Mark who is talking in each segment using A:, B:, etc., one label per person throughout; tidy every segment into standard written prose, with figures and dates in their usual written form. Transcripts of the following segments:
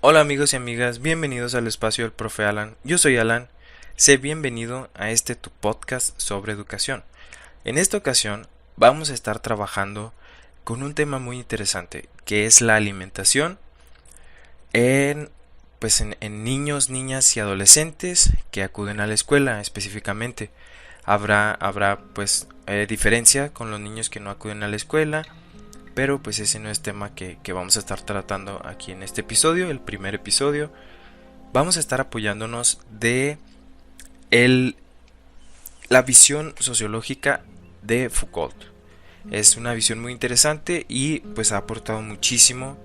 A: Hola amigos y amigas, bienvenidos al espacio del profe Alan. Yo soy Alan. Sé bienvenido a este tu podcast sobre educación. En esta ocasión vamos a estar trabajando con un tema muy interesante, que es la alimentación en en niños, niñas y adolescentes que acuden a la escuela específicamente. Habrá diferencia con los niños que no acuden a la escuela, pero pues ese no es tema que vamos a estar tratando aquí en este episodio, el primer episodio. Vamos a estar apoyándonos de el, la visión sociológica de Foucault. Es una visión muy interesante y pues ha aportado muchísimo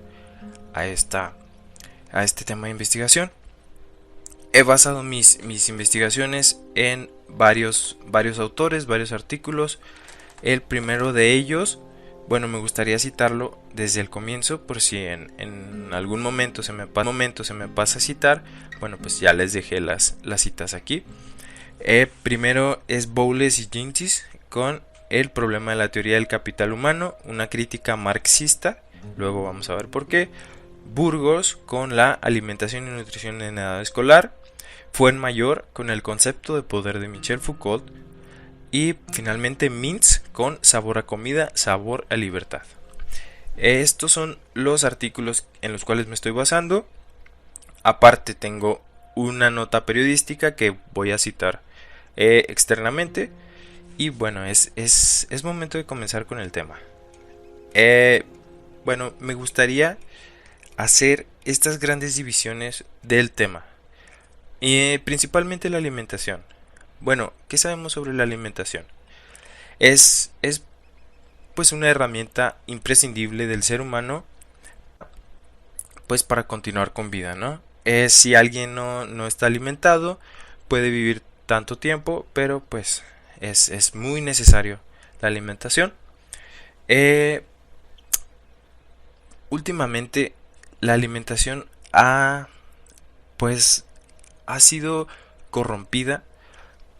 A: a, a este tema de investigación. He basado mis investigaciones en varios autores, varios artículos. El primero de ellos, bueno, me gustaría citarlo desde el comienzo por si en algún momento se me pasa a citar. Bueno, pues ya les dejé las citas aquí. Primero es Bowles y Gintis con el problema de la teoría del capital humano, una crítica marxista. Luego vamos a ver por qué. Burgos con la alimentación y nutrición en edad escolar. Fuenmayor con el concepto de poder de Michel Foucault. Y finalmente Mintz con sabor a comida, sabor a libertad. Estos son los artículos en los cuales me estoy basando. Aparte tengo una nota periodística que voy a citar externamente. Y bueno, es momento de comenzar con el tema. Bueno, me gustaría hacer estas grandes divisiones del tema. Y principalmente la alimentación. Bueno, ¿qué sabemos sobre la alimentación? Es pues una herramienta imprescindible del ser humano pues para continuar con vida, ¿no? Si alguien no está alimentado, puede vivir tanto tiempo, pero pues es muy necesario la alimentación. Eh, Últimamente la alimentación pues ha sido corrompida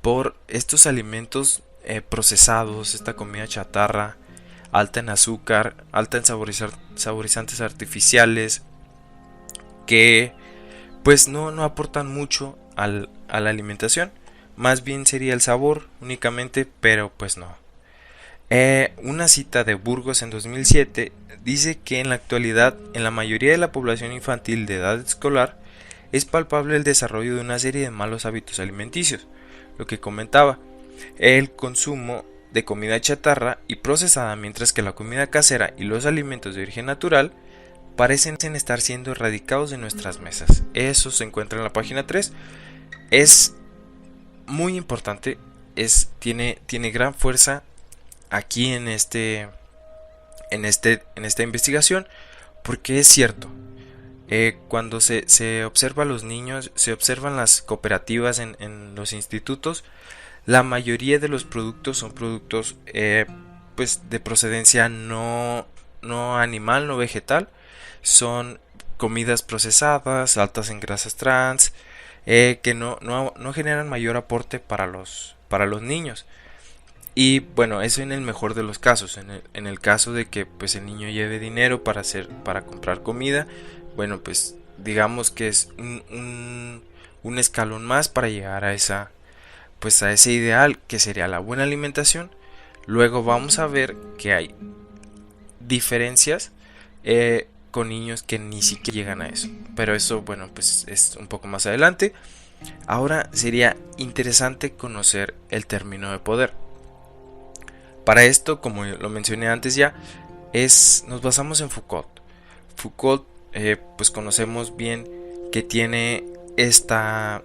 A: por estos alimentos procesados, esta comida chatarra, alta en azúcar, alta en saborizantes artificiales, que pues no aportan mucho a la alimentación. Más bien sería el sabor únicamente, pero pues no. Una cita de Burgos en 2007 dice que en la actualidad en la mayoría de la población infantil de edad escolar es palpable el desarrollo de una serie de malos hábitos alimenticios. Lo que comentaba, el consumo de comida chatarra y procesada, mientras que la comida casera y los alimentos de origen natural parecen estar siendo erradicados de nuestras mesas. Eso se encuentra en la página 3. Es muy importante, tiene gran fuerza aquí en esta investigación, porque es cierto. Cuando se observa a los niños, se observan las cooperativas en los institutos, la mayoría de los productos son productos pues de procedencia no animal, no vegetal. Son comidas procesadas, altas en grasas trans, que no generan mayor aporte para los niños. Y bueno, eso en el mejor de los casos. En el caso de que pues el niño lleve dinero para comprar comida, bueno, pues digamos que es un escalón más para llegar a a ese ideal que sería la buena alimentación. Luego vamos a ver que hay diferencias con niños que ni siquiera llegan a eso. Pero eso, bueno, pues es un poco más adelante. Ahora sería interesante conocer el término de poder. Para esto, como lo mencioné antes ya, nos basamos en Foucault. Foucault, pues conocemos bien que tiene esta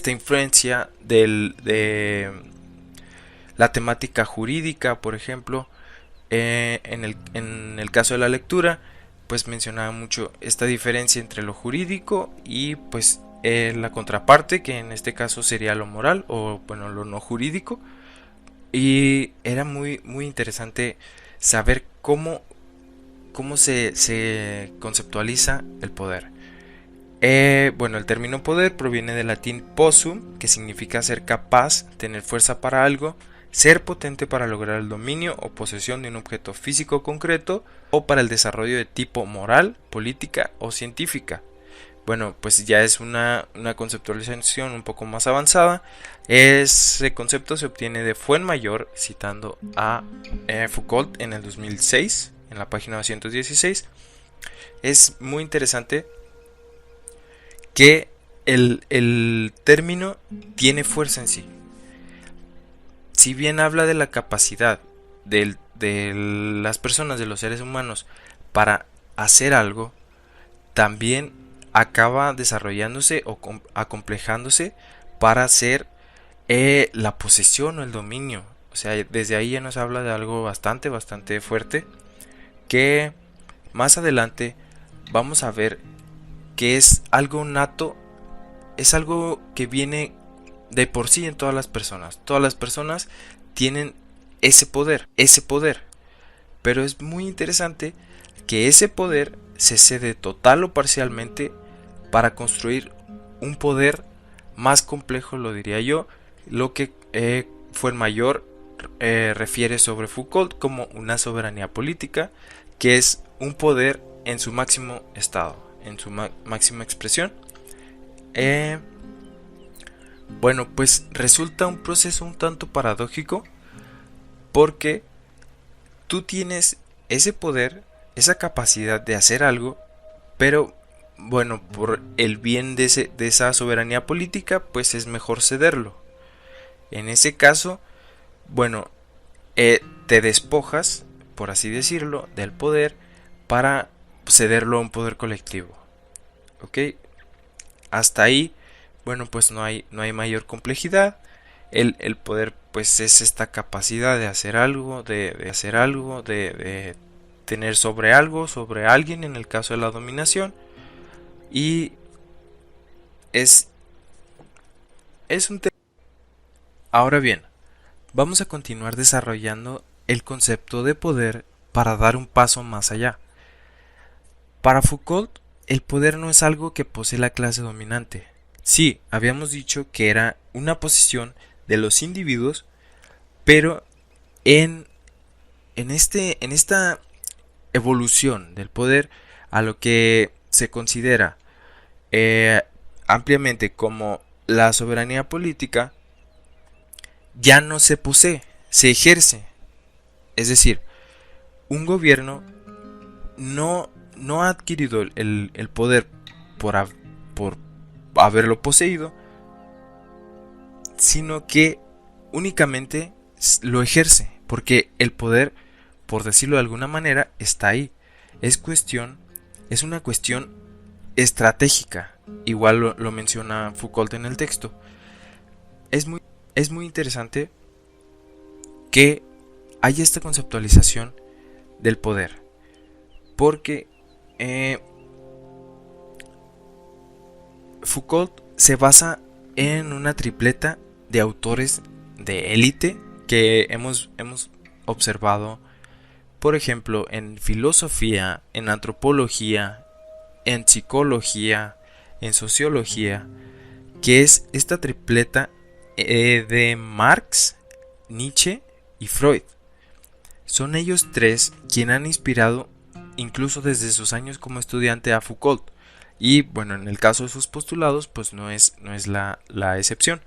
A: influencia de la temática jurídica, por ejemplo. En el caso de la lectura, pues mencionaba mucho esta diferencia entre lo jurídico y pues la contraparte, que en este caso sería lo moral o bueno, lo no jurídico. Y era muy interesante saber cómo se conceptualiza el poder. Bueno, el término poder proviene del latín possum, que significa ser capaz, tener fuerza para algo, ser potente para lograr el dominio o posesión de un objeto físico concreto o para el desarrollo de tipo moral, política o científica. bueno, pues ya es una conceptualización un poco más avanzada. Ese concepto se obtiene de Fuenmayor, citando a Foucault en el 2006, en la página 216. Es muy interesante que el término tiene fuerza en sí. Si bien habla de la capacidad de las personas, de los seres humanos, para hacer algo, también acaba desarrollándose o acomplejándose para hacer la posesión o el dominio. O sea, desde ahí ya nos habla de algo bastante fuerte, que más adelante vamos a ver que es algo nato, es algo que viene de por sí en todas las personas. Todas las personas tienen ese poder. Pero es muy interesante que ese poder se cede total o parcialmente para construir un poder más complejo, lo diría yo, lo que Fuenmayor refiere sobre Foucault como una soberanía política, que es un poder en su máximo estado, en su máxima expresión. Bueno, pues resulta un proceso un tanto paradójico porque tú tienes ese poder, esa capacidad de hacer algo, pero bueno, por el bien de esa soberanía política, pues es mejor cederlo. En ese caso, bueno, te despojas, por así decirlo, del poder para cederlo a un poder colectivo. ¿Ok? Hasta ahí, bueno, pues no hay mayor complejidad. El poder, pues es esta capacidad de hacer algo, de hacer algo, de tener sobre alguien, en el caso de la dominación. Y es, es un tema. Ahora bien, vamos a continuar desarrollando el concepto de poder para dar un paso más allá. Para Foucault, el poder no es algo que posee la clase dominante. Sí, habíamos dicho que era una posición de los individuos, pero en, en esta evolución del poder a lo que se considera eh, ampliamente como la soberanía política, ya no se posee, se ejerce. Es decir, un gobierno no ha adquirido el poder por haberlo poseído, sino que únicamente lo ejerce, porque el poder, por decirlo de alguna manera, está ahí. Es una cuestión estratégica, igual lo menciona Foucault en el texto. Es muy, es muy interesante que haya esta conceptualización del poder, porque Foucault se basa en una tripleta de autores de élite que hemos observado, por ejemplo, en filosofía, en antropología, en psicología, en sociología, que es esta tripleta de Marx, Nietzsche y Freud. Son ellos tres quienes han inspirado incluso desde sus años como estudiante a Foucault. Y bueno, en el caso de sus postulados, pues no es la excepción.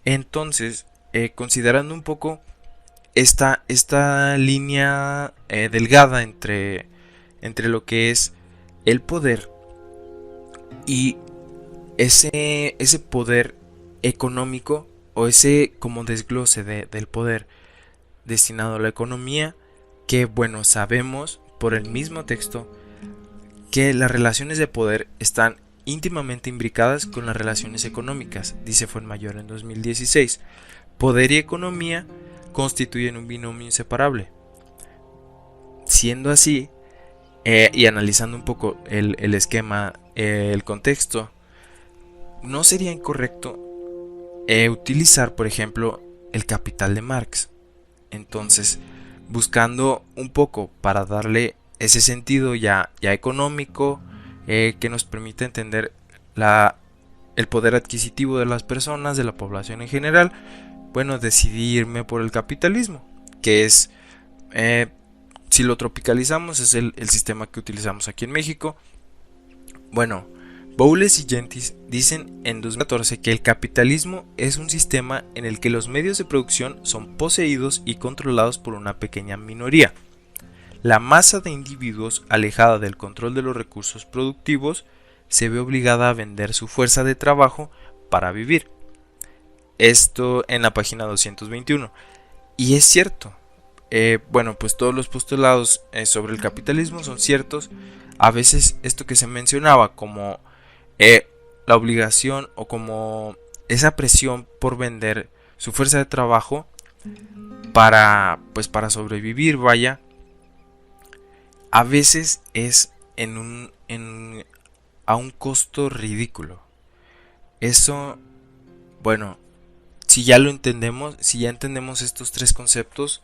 A: Entonces, considerando un poco esta línea delgada entre lo que es el poder y ese poder económico o ese como desglose del poder destinado a la economía, que bueno, sabemos por el mismo texto que las relaciones de poder están íntimamente imbricadas con las relaciones económicas, dice Fuenmayor en 2016. Poder y economía constituyen un binomio inseparable. Siendo así, y analizando un poco el esquema, el contexto, no sería incorrecto utilizar, por ejemplo, el Capital de Marx. Entonces, buscando un poco para darle ese sentido ya económico, que nos permite entender el poder adquisitivo de las personas, de la población en general, bueno, decidí irme por el capitalismo, que es, si lo tropicalizamos, es el sistema que utilizamos aquí en México. Bueno, Bowles y Gentis dicen en 2014 que el capitalismo es un sistema en el que los medios de producción son poseídos y controlados por una pequeña minoría. La masa de individuos alejada del control de los recursos productivos se ve obligada a vender su fuerza de trabajo para vivir. Esto en la página 221. Y es cierto. Pues todos los postulados sobre el capitalismo son ciertos. A veces esto que se mencionaba como la obligación o como esa presión por vender su fuerza de trabajo para sobrevivir, vaya, a veces es a un costo ridículo. Eso, bueno, si ya lo entendemos, si ya entendemos estos tres conceptos,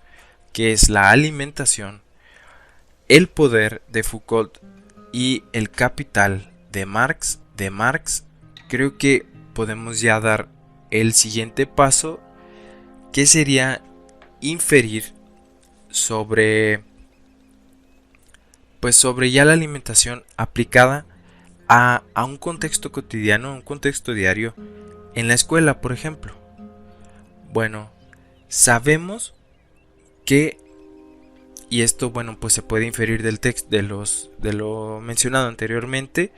A: que es la alimentación, el poder de Foucault y el capital de Marx, creo que podemos ya dar el siguiente paso, que sería inferir sobre ya la alimentación aplicada a un contexto cotidiano, a un contexto diario, en la escuela, por ejemplo. Bueno, sabemos que, y esto pues se puede inferir del texto de lo mencionado anteriormente,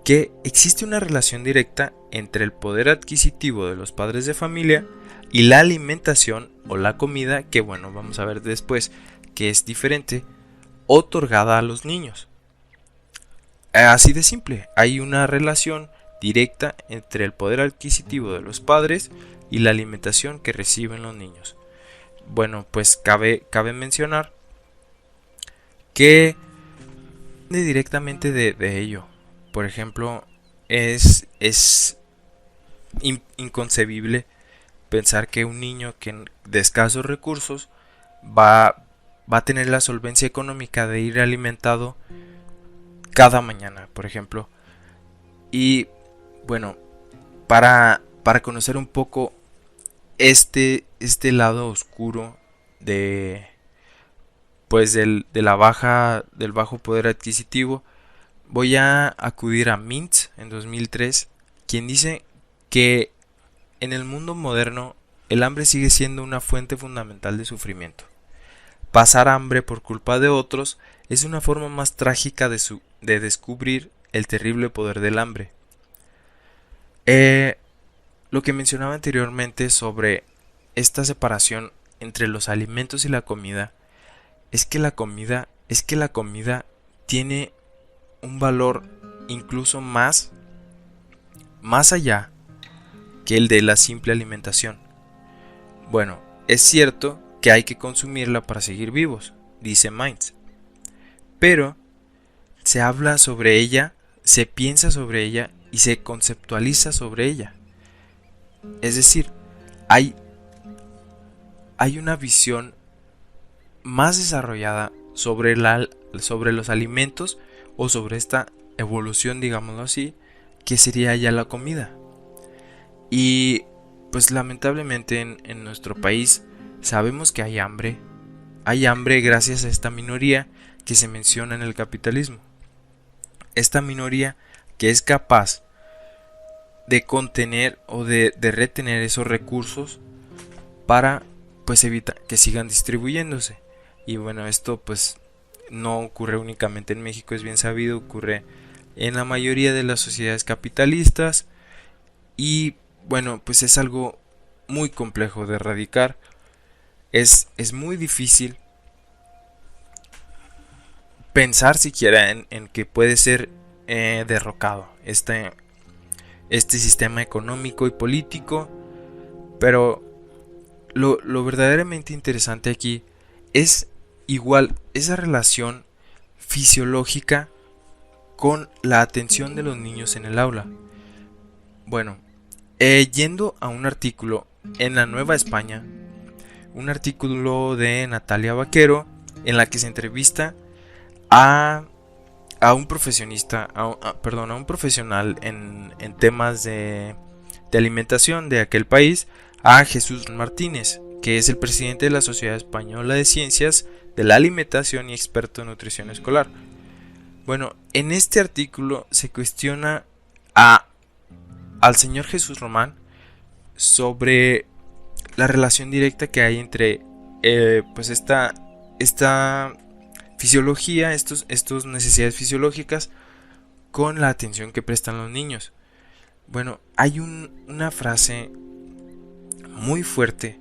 A: que existe una relación directa entre el poder adquisitivo de los padres de familia y la alimentación o la comida, que vamos a ver después que es diferente, otorgada a los niños. Así de simple, hay una relación directa entre el poder adquisitivo de los padres y la alimentación que reciben los niños. Pues cabe mencionar que directamente de ello. Por ejemplo, es inconcebible pensar que un niño de escasos recursos va a tener la solvencia económica de ir alimentado cada mañana, por ejemplo. Y para conocer un poco este lado oscuro del bajo poder adquisitivo, voy a acudir a Mintz en 2003, quien dice que en el mundo moderno el hambre sigue siendo una fuente fundamental de sufrimiento. Pasar hambre por culpa de otros es una forma más trágica de descubrir el terrible poder del hambre. Lo que mencionaba anteriormente sobre esta separación entre los alimentos y la comida es que la comida tiene un valor incluso más allá que el de la simple alimentación. Es cierto que hay que consumirla para seguir vivos, dice Mainz, pero se habla sobre ella, se piensa sobre ella y se conceptualiza sobre ella. Es decir, hay una visión más desarrollada sobre los alimentos o sobre esta evolución, digámoslo así, que sería ya la comida. Y pues lamentablemente en nuestro país sabemos que hay hambre gracias a esta minoría que se menciona en el capitalismo. Esta minoría que es capaz de contener o de retener esos recursos para evitar que sigan distribuyéndose. Y esto no ocurre únicamente en México, es bien sabido, ocurre en la mayoría de las sociedades capitalistas y es algo muy complejo de erradicar. Es muy difícil pensar siquiera en que puede ser derrocado este sistema económico y político, pero lo verdaderamente interesante aquí es igual esa relación fisiológica con la atención de los niños en el aula. Yendo a un artículo en La Nueva España, un artículo de Natalia Vaquero, en la que se entrevista a un profesionista, a un profesional en temas de alimentación de aquel país, a Jesús Martínez, que es el presidente de la Sociedad Española de Ciencias de la Alimentación y experto en nutrición escolar. En este artículo se cuestiona a, al señor Jesús Román sobre la relación directa que hay entre pues esta fisiología, estos necesidades fisiológicas con la atención que prestan los niños. Bueno, hay una frase muy fuerte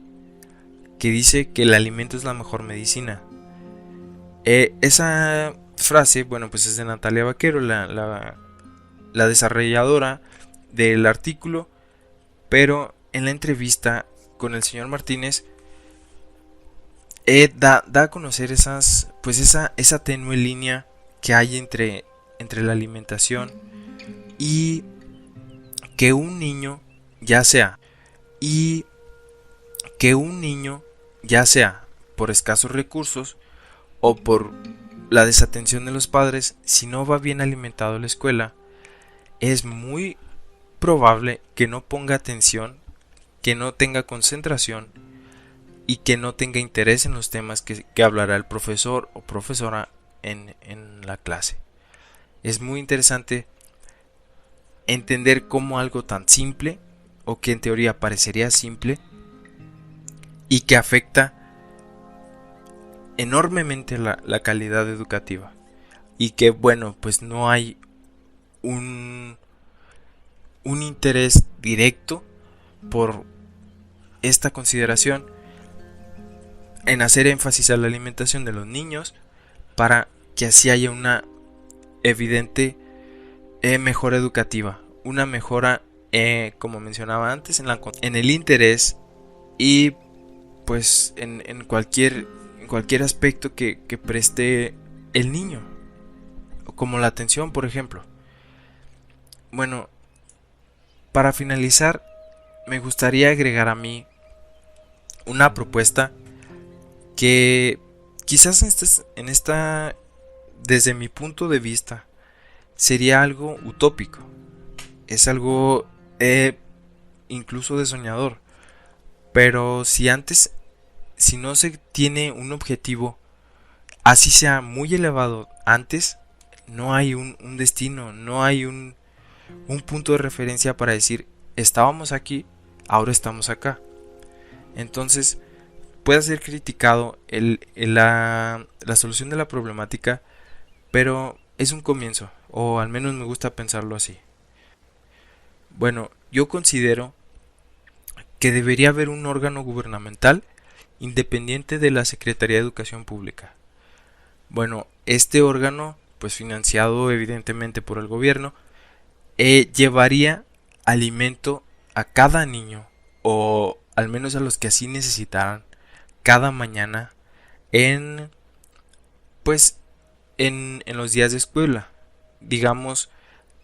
A: que dice que el alimento es la mejor medicina. Esa frase, bueno, pues es de Natalia Vaquero, la desarrolladora del artículo, pero en la entrevista con el señor Martínez da a conocer esa tenue línea que hay entre la alimentación y que un niño ya sea y que un niño ya sea por escasos recursos o por la desatención de los padres, si no va bien alimentado a la escuela, es muy probable que no ponga atención, que no tenga concentración y que no tenga interés en los temas que hablará el profesor o profesora en la clase. Es muy interesante entender cómo algo tan simple, o que en teoría parecería simple, y que afecta enormemente la calidad educativa. Y que bueno, pues no hay un interés directo por esta consideración en hacer énfasis a la alimentación de los niños para que así haya una evidente mejora educativa, una mejora, como mencionaba antes, en el interés y pues en cualquier aspecto que preste el niño, como la atención, por ejemplo. Bueno, para finalizar, me gustaría agregar a mí una propuesta que quizás desde mi punto de vista, sería algo utópico. Es algo incluso de soñador. Pero si no se tiene un objetivo, así sea muy elevado antes, no hay un destino, no hay un punto de referencia para decir, estábamos aquí, ahora estamos acá. Entonces, puede ser criticado la solución de la problemática, pero es un comienzo, o al menos me gusta pensarlo así. Bueno, yo considero que debería haber un órgano gubernamental independiente de la Secretaría de Educación Pública. Bueno, este órgano, pues financiado evidentemente por el gobierno, llevaría alimento a cada niño, o al menos a los que así necesitaran, cada mañana en pues en los días de escuela. Digamos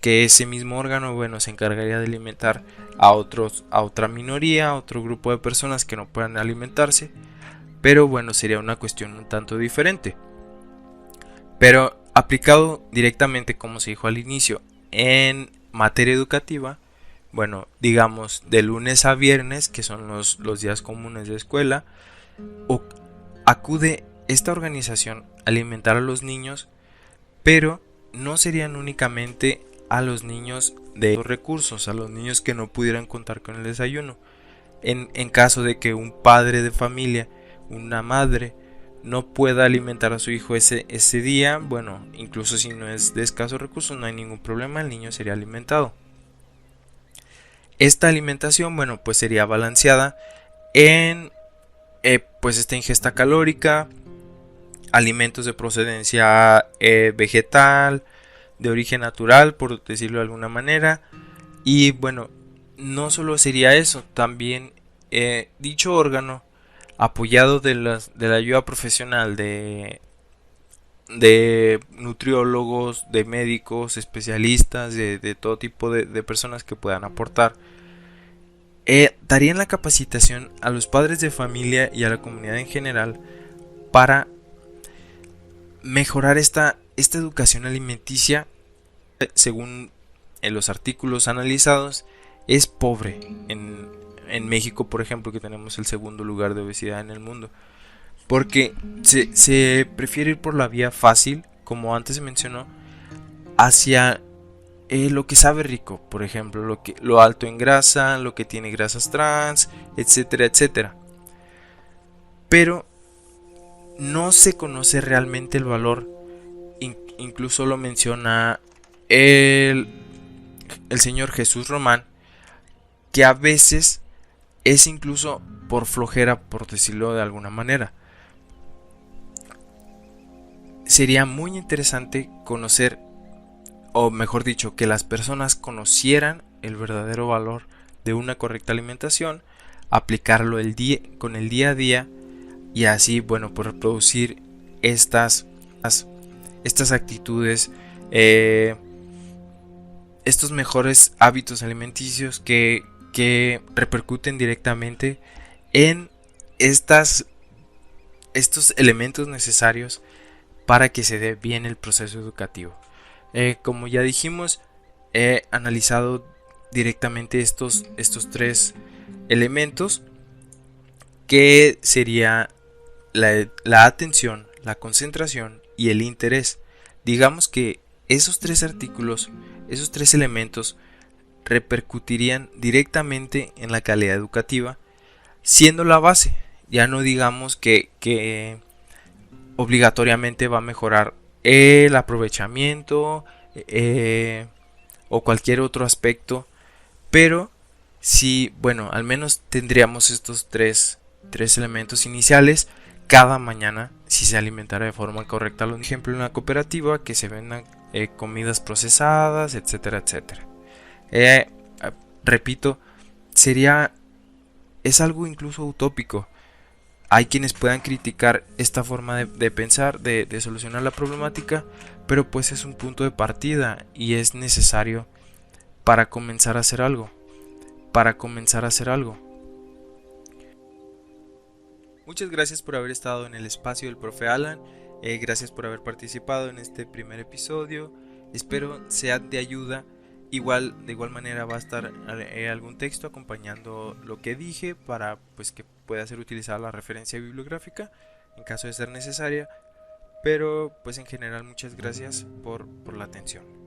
A: que ese mismo órgano, bueno, se encargaría de alimentar a otra minoría, a otro grupo de personas que no puedan alimentarse, pero bueno, sería una cuestión un tanto diferente. Pero aplicado directamente, como se dijo al inicio, en materia educativa, bueno, digamos de lunes a viernes, que son los días comunes de escuela, acude esta organización a alimentar a los niños, pero no serían únicamente a los niños de los recursos, a los niños que no pudieran contar con el desayuno. En caso de que un padre de familia, una madre, no pueda alimentar a su hijo ese día, bueno, incluso si no es de escasos recursos, no hay ningún problema, el niño sería alimentado. Esta alimentación, bueno, pues sería balanceada en pues esta ingesta calórica, alimentos de procedencia vegetal, de origen natural, por decirlo de alguna manera. Y bueno, no solo sería eso, también dicho órgano, apoyado de la ayuda profesional de nutriólogos, de médicos, especialistas, de todo tipo de personas que puedan aportar, darían la capacitación a los padres de familia y a la comunidad en general para mejorar esta educación alimenticia. Según los artículos analizados, es pobre en México, por ejemplo, que tenemos el segundo lugar de obesidad en el mundo, porque se prefiere ir por la vía fácil, como antes se mencionó, hacia lo que sabe rico, por ejemplo, lo alto en grasa, lo que tiene grasas trans, etcétera, etcétera. Pero no se conoce realmente el valor. Incluso lo menciona el, el señor Jesús Román, que a veces es incluso por flojera, por decirlo de alguna manera. Sería muy interesante conocer, o mejor dicho, que las personas conocieran el verdadero valor de una correcta alimentación, aplicarlo con el día a día y así, bueno, pues reproducir estas actitudes, eh, estos mejores hábitos alimenticios que repercuten directamente en estas, estos elementos necesarios para que se dé bien el proceso educativo. Como ya dijimos, he analizado directamente estos tres elementos, que sería la atención, la concentración y el interés. Digamos que esos tres artículos, esos tres elementos, repercutirían directamente en la calidad educativa, siendo la base. Ya no digamos que obligatoriamente va a mejorar el aprovechamiento o cualquier otro aspecto, pero sí, bueno, al menos tendríamos estos tres elementos iniciales cada mañana si se alimentara de forma correcta. Por ejemplo, en una cooperativa que se vendan comidas procesadas, etcétera, etcétera. Eh, Repito, sería es algo incluso utópico. Hay quienes puedan criticar esta forma de pensar, de solucionar la problemática, pero pues es un punto de partida y es necesario para comenzar a hacer algo. Para comenzar a hacer algo. Muchas gracias por haber estado en el espacio del profe Alan. Gracias por haber participado en este primer episodio. Espero sea de ayuda. De igual manera va a estar algún texto acompañando lo que dije para pues que pueda ser utilizada la referencia bibliográfica en caso de ser necesaria. Pero pues en general muchas gracias por la atención.